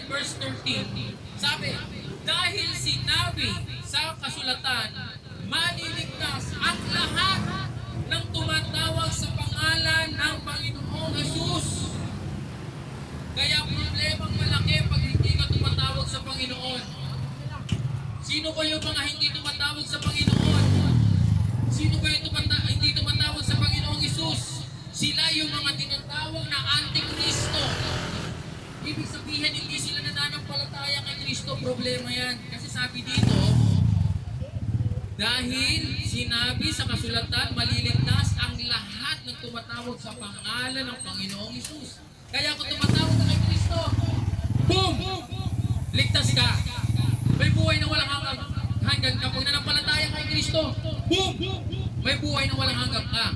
verse 13, sabi, dahil sinabi sa kasulatan, maliligtas ang lahat ng tumatawag sa pangalan ng Panginoong Jesus. Kaya problemang malaki pag hindi ka tumatawag sa Panginoon. Sino ba yung mga hindi tumatawag sa Panginoon? Sino ba yung hindi tumatawag sa Panginoong Jesus? Sila yung mga tinatawag na Antikristo. Ibig sabihin, hindi sila nananampalataya kay Kristo. Problema yan. Kasi sabi dito, dahil sinabi sa kasulatan, maliligtas ang lahat ng tumatawag sa pangalan ng Panginoong Jesus. Kaya kung tumatawag ka kay Kristo, boom! Ligtas ka. May buhay na walang hanggan ka. Pag nanampalataya kay Kristo, boom! May buhay na walang hanggan ka.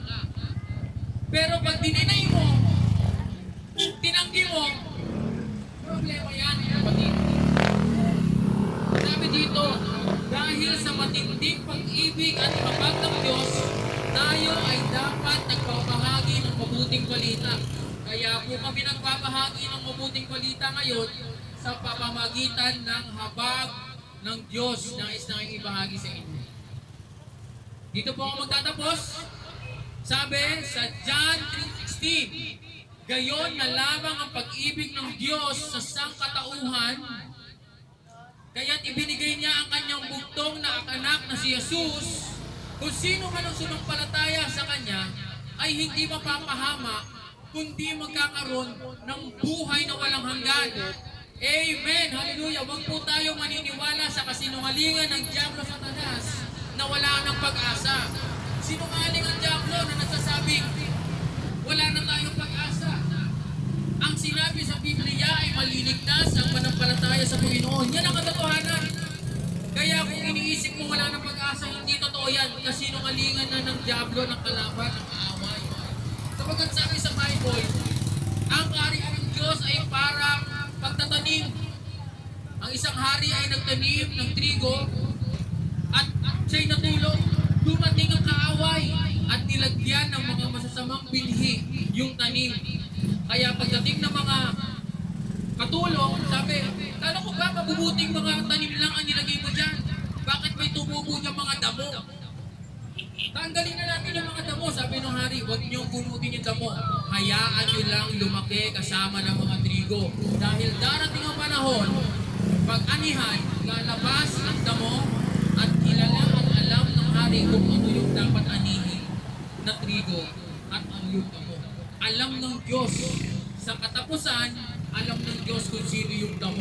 Pero pag dininay mo, tinanggi mo, problema yan, kapatid. Sabi dito, dahil sa matinding pag-ibig at habag ng Diyos, tayo ay dapat nagbabahagi ng mabuting balita. Kaya po kami nagbabahagi ng mabuting balita ngayon sa pamamagitan ng habag ng Diyos na nang ibahagi sa inyo. Dito po ako magtatapos. Sabi sa John 3:16, gayon na lamang ang pag-ibig ng Diyos sa sangkatauhan, kaya't ibinigay niya ang kanyang bugtong na anak na si Jesus. Kung sino man ang sumampalataya sa kanya ay hindi mapapahama, kundi magkakaroon ng buhay na walang hanggan. Amen! Hallelujah! Huwag po tayo maniniwala sa kasinungalingan ng Diablo Satanas na wala ng pag-asa. Sinungaling ang Diablo na nagsasabing wala na tayong pag-asa. Ang sinabi sa Biblia ay maliligtas ang manampalataya sa Panginoon. Yan ang katotohanan. Kaya kung iniisip mo wala ng pag-asa, hindi totoo yan. Kasinungalingan na ng Diablo, ng kalaban, ng kaaway. Sapagkat sabi sa Bible, ang kaharian ng Diyos ay parang pagtatanim. Ang isang hari ay nagtanim ng trigo at siya'y natulog. Dumating ang kaaway at nilagyan ng mga masasamang binhi yung tanim. Kaya pagdating ng mga katulong, sabi, kala ko ba mabubuting mga tanim lang ang nilagay mo dyan? Bakit may tumubo dyan mga damo? Tanggalin na natin yung mga damo. Sabi ng hari, huwag niyong bunutin yung damo. Hayaan niyo lang lumaki kasama ng mga trigo. Dahil darating ang panahon, pag anihan, lalabas ang damo at kilala at alam ng hari kung ano yung dapat anihin na trigo at ano yung damo. Alam ng Diyos. Sa katapusan, alam ng Diyos kung sino yung damo.